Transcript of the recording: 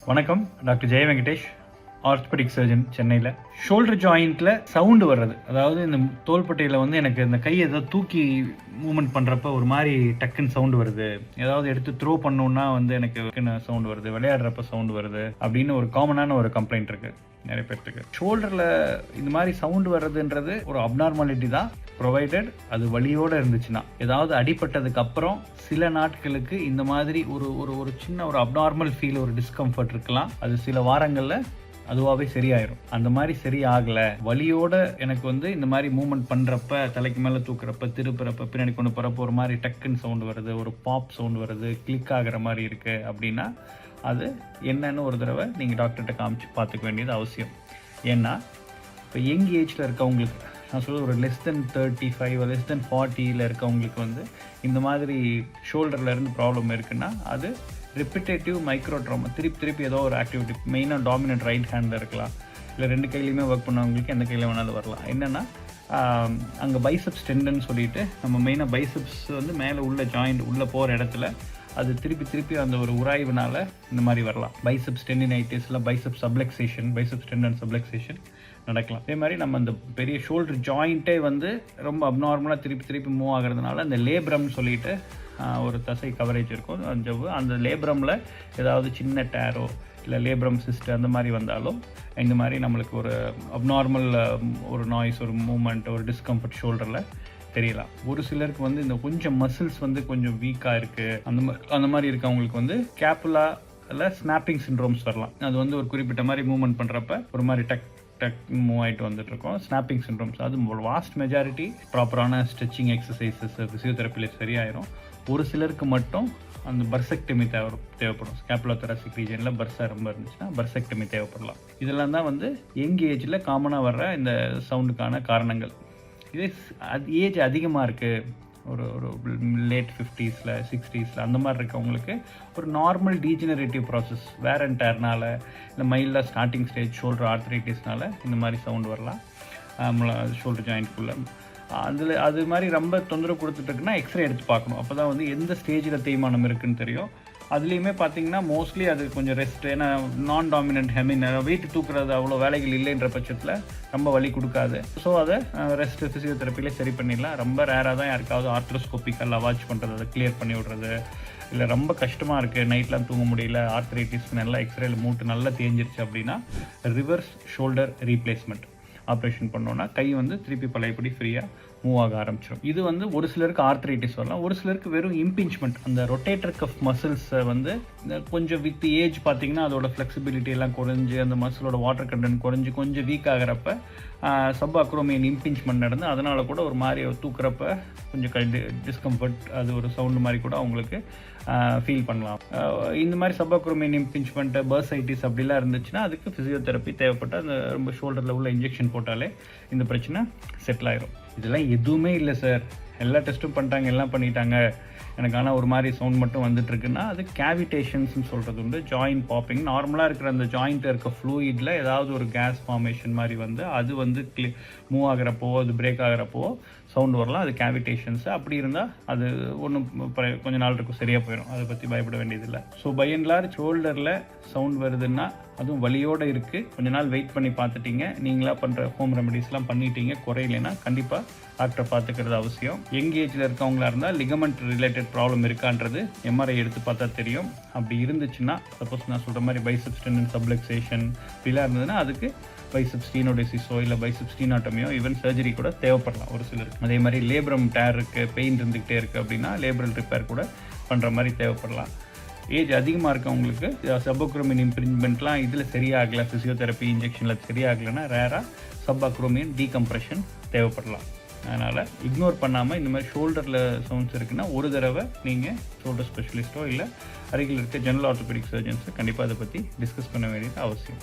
வணக்கம், டாக்டர் ஜெய Venkatesh, orthopaedics surgeon, சென்னையில். ஷோல்டர் ஜாயிண்ட்டில் சவுண்டு வர்றது, அதாவது இந்த தோள்பட்டையில் வந்து எனக்கு இந்த கையை ஏதாவது தூக்கி மூவ்மெண்ட் பண்ணுறப்ப ஒரு மாதிரி டக்குன்னு சவுண்டு வருது, ஏதாவது எடுத்து த்ரோ பண்ணோன்னா வந்து எனக்கு சவுண்டு வருது, விளையாடுறப்ப சவுண்டு வருது அப்படின்னு ஒரு காமனான ஒரு கம்ப்ளைண்ட் இருக்குது நிறைய பேர்த்துக்கு. ஷோல்டரில் இந்த மாதிரி சவுண்டு வர்றதுன்றது ஒரு அப்நார்மாலிட்டி தான், ப்ரொவைடட் அது வலியோடு இருந்துச்சுன்னா. ஏதாவது அடிபட்டதுக்கு அப்புறம் சில நாட்களுக்கு இந்த மாதிரி ஒரு ஒரு ஒரு சின்ன ஒரு அப்நார்மல் ஃபீல், ஒரு டிஸ்கம்ஃபர்ட் இருக்கலாம். அது சில வாரங்களில் அதுவாகவே சரியாயிரும். அந்த மாதிரி சரியாகலை, வலியோட எனக்கு வந்து இந்த மாதிரி மூவ்மெண்ட் பண்ணுறப்ப, தலைக்கு மேலே தூக்குறப்ப, திருப்புறப்ப, பின்னாடி கொண்டு போகிறப்ப ஒரு மாதிரி டக்குன்னு சவுண்டு வருது, ஒரு பாப் சவுண்டு வருது, கிளிக் ஆகிற மாதிரி இருக்குது அப்படின்னா அது என்னன்னு ஒரு தடவை நீங்கள் டாக்டர்கிட்ட காமிச்சு பார்த்துக்க வேண்டியது அவசியம். ஏன்னா இப்போ யங் ஏஜில் இருக்கவங்களுக்கு, நான் சொல்ல ஒரு லெஸ் தென் 35 லெஸ் தென் 40 இருக்கவங்களுக்கு வந்து இந்த மாதிரி ஷோல்டரில் இருந்து ப்ராப்ளம் இருக்குன்னா அது ரிப்பிட்டேட்டிவ் மைக்ரோட்ராமா. திருப்பி ஏதோ ஒரு ஆக்டிவிட்டி, மெயினாக டாமினன்ட் ரைட் ஹேண்டில் இருக்கலாம், இல்லை 2 கையிலையுமே ஒர்க் பண்ணவங்களுக்கு எந்த கையில் வேணாலும் வரலாம். என்னென்னா அங்கே பைசப்ஸ் டெண்டன் சொல்லிட்டு, நம்ம மெயினாக பைசப்ஸ் வந்து மேலே உள்ள ஜாயிண்ட் உள்ளே போகிற இடத்துல அது திருப்பி அந்த ஒரு உராய்வுனால இந்த மாதிரி வரலாம். பைசப்ஸ் டெண்டினைட்டிஸில் பைசப்ஸ் சப்லுக்சேஷன், பைசப்ஸ் டெண்டன் சப்லுக்சேஷன் நடக்கலாம். அதே மாதிரி நம்ம அந்த பெரிய ஷோல்டர் ஜாயிண்ட்டே வந்து ரொம்ப அப்நார்மலாக திருப்பி மூவ் ஆகிறதுனால அந்த லேப்ரம்னு சொல்லிட்டு ஒரு தசை கவரேஜ் இருக்கும் அந்த லேப்ரமில் ஏதாவது சின்ன டேரோ இல்லை லேப்ரம் சிஸ்ட் அந்த மாதிரி வந்தாலும் இந்த மாதிரி நம்மளுக்கு ஒரு அப்நார்மல் ஒரு நாய்ஸ், ஒரு மூமெண்ட், ஒரு டிஸ்கம்ஃபர்ட் ஷோல்டரில் தெரியலாம். ஒரு சிலருக்கு வந்து இந்த கொஞ்சம் மசில்ஸ் வந்து கொஞ்சம் வீக்காக இருக்குது, அந்த மாதிரி இருக்கவங்களுக்கு வந்து ஸ்கேப்புலா இல்லை ஸ்னாப்பிங் சிண்ட்ரோம்ஸ் வரலாம். அது வந்து ஒரு குறிப்பிட்ட மாதிரி மூவ்மெண்ட் பண்ணுறப்ப ஒரு மாதிரி டக் மூவ் ஆகிட்டு வந்துட்டு இருக்கோம், ஸ்னாப்பிங் சிண்ட்ரோம்ஸ். அது வாஸ்ட் மெஜாரிட்டி ப்ராப்பரான ஸ்ட்ரெச்சிங் எக்ஸசைசஸ், ஃபிசியோதெரப்பியில் சரியாயிரும். ஒரு சிலருக்கு மட்டும் அந்த பர்செக்டமி தேவைப்படும். ஸ்கேப்புலா thoracic ரீஜனில் பர்ஸா ரொம்ப இருந்துச்சுன்னா பர்செக்டமி தேவைப்படலாம். இதெல்லாம் தான் வந்து யங் ஏஜில் காமனாக வர்ற இந்த சவுண்டுக்கான காரணங்கள். இதே ஏஜ் அதிகமாக இருக்குது, ஒரு லேட் 50s 60s அந்த மாதிரி இருக்கவங்களுக்கு ஒரு normal degenerative process, wear and டேர்னால, இல்லை மைல்டாக ஸ்டார்டிங் ஸ்டேஜ் ஷோல்டர் ஆர்த்ரைட்டிஸ்னால இந்த மாதிரி சவுண்டு வரலாம் ஷோல்டர் ஜாயிண்ட்குள்ளே. அது மாதிரி ரொம்ப தொந்தரவு கொடுத்துட்டுருக்குன்னா எக்ஸ்ரே எடுத்து பார்க்கணும். அப்போ தான் வந்து எந்த ஸ்டேஜில் தேய்மானம் இருக்குதுன்னு தெரியும். அதுலேயுமே பார்த்தீங்கன்னா மோஸ்ட்லி அது கொஞ்சம் ரெஸ்ட், ஏன்னா நான் டாமினன்ட் ஹெமின் வெயிட் தூக்குறது அவ்வளோ வேலைகள் இல்லைன்ற பட்சத்தில் ரொம்ப வலி கொடுக்காது. ஸோ அதை ரெஸ்ட் ஃபிசியோதெரப்பிலே சரி பண்ணிடலாம். ரொம்ப ரேராக தான் யாருக்காவது ஆர்த்ரோஸ்கோப்பிக்கல் அவாச் பண்ணுறது, அதை கிளியர் பண்ணி விடுறது, இல்லை ரொம்ப கஷ்டமாக இருக்குது, நைட்லாம் தூங்க முடியல, ஆர்த்ரைட்டிஸ் நல்லா எக்ஸ்ரேல மூட்டு நல்லா தேஞ்சிருச்சு அப்படின்னா ரிவர்ஸ் ஷோல்டர் ரீப்ளேஸ்மெண்ட் ஆப்ரேஷன் பண்ணோன்னா கை வந்து திருப்பி பழையபடி ஃப்ரீயாக மூவ் ஆக ஆரம்பிச்சிடும். இது வந்து ஒரு சிலருக்கு ஆர்த்ரைட்டிஸ் வரலாம், ஒரு சிலருக்கு வெறும் இம்பிஞ்ச்மெண்ட், அந்த ரொட்டேட்டர் கஃப் மசில்ஸை வந்து கொஞ்சம் வித் ஏஜ் பார்த்தீங்கன்னா அதோட ஃப்ளெக்சிபிலிட்டி எல்லாம் குறைஞ்சி, அந்த மசிலோட வாட்டர் கண்டென்ட் குறைஞ்சி கொஞ்சம் வீக் ஆகிறப்ப சப் அக்ரோமியன் இம்பிஞ்ச்மெண்ட் நடந்து அதனால கூட ஒரு மாதிரி தூக்குறப்ப கொஞ்சம் டிஸ்கம்ஃபர்ட், அது ஒரு சவுண்டு மாதிரி கூட அவங்களுக்கு ஃபீல் பண்ணலாம். இந்த மாதிரி சப் அக்ரோமியன் இம்பிஞ்ச்மெண்ட்டு, பர்சைட்டிஸ் அப்படிலாம் இருந்துச்சுன்னா அதுக்கு ஃபிசியோதெரப்பி தேவைப்பட்டு அந்த ரொம்ப ஷோல்டரில் உள்ள இன்ஜெக்ஷன் போட்டாலே இந்த பிரச்சனை செட்டில் ஆயிரும். இதெல்லாம் எதுவுமே இல்லை சார், எல்லா டெஸ்ட்டும் பண்ணிட்டாங்க, எல்லாம் பண்ணிட்டாங்க, எனக்கு ஆனால் ஒரு மாதிரி சவுண்ட் மட்டும் வந்துட்டுருக்குன்னா அது கேவிடேஷன்ஸ்னு சொல்கிறது உண்டு. ஜாயிண்ட் பாப்பிங், நார்மலாக இருக்கிற அந்த ஜாயிண்ட்டில் இருக்க ஃப்ளூயிடில் ஏதாவது ஒரு கேஸ் ஃபார்மேஷன் மாதிரி வந்து அது வந்து மூவ் ஆகிறப்போ, அது பிரேக் ஆகிறப்போ சவுண்டு வரலாம், அது கேவிடேஷன்ஸ். அப்படி இருந்தால் அது ஒன்றும் கொஞ்ச நாள் இருக்கும், சரியாக போயிடும், அதை பற்றி பயப்பட வேண்டியதில்லை. ஸோ பை அண்ட் லார்ஜ் ஷோல்டரில் சவுண்ட் வருதுன்னா அதுவும் வலியோடு இருக்குது, கொஞ்ச நாள் வெயிட் பண்ணி பார்த்துட்டீங்க, நீங்களாக பண்ணுற ஹோம் ரெமடிஸ்லாம் பண்ணிட்டீங்க, குறையிலைன்னா கண்டிப்பாக டாக்டரை பார்த்துக்கிறது அவசியம். யங் ஏஜில் இருக்கவங்களா இருந்தால் லிகமெண்ட் ரிலேட்டட் ப்ராப்ளம் இருக்கான்றது எம்ஆர்ஐ எடுத்து பார்த்தா தெரியும். அப்படி இருந்துச்சுன்னா, சப்போஸ் நான் சொல்கிற மாதிரி பைசப்ஸ் டெண்டன் சப்லுக்சேஷன் இப்படிலாம் இருந்ததுன்னா அதுக்கு பைசப்ஸ் ஸ்டீனோடெசிஸோ இல்லை பைசப்ஸ் ஸ்டீனாட்டமியோ ஈவன் சர்ஜரி கூட தேவைப்படலாம் ஒரு சிலருக்கு. அதே மாதிரி லேப்ரம் டேர் இருக்குது, பெயின் இருந்துக்கிட்டே இருக்குது அப்படின்னா லேப்ரல் ரிப்பேர் கூட பண்ணுற மாதிரி தேவைப்படலாம். ஏஜ் அதிகமாக இருக்கவங்களுக்கு சப் அக்ரோமியன் இம்ப்ரிஞ்ச்மெண்ட்லாம் இதில் சரியாகலை, ஃபிசியோதெரப்பி இன்ஜெக்ஷனில் சரியாகலைன்னா ரேராக சப் அக்ரோமியன் டீகம்ப்ரெஷன் தேவைப்படலாம். அதனால் இக்னோர் பண்ணாமல் இந்த மாதிரி ஷோல்டரில் சவுண்ட்ஸ் இருக்குன்னா ஒரு தடவை நீங்கள் ஷோல்டர் ஸ்பெஷலிஸ்ட்டோ இல்லை அருகில் இருக்க ஜெனரல் ஆர்த்தோபெடிக் சர்ஜன்ஸை கண்டிப்பாக அதை பற்றி டிஸ்கஸ் பண்ண வேண்டியது அவசியம்.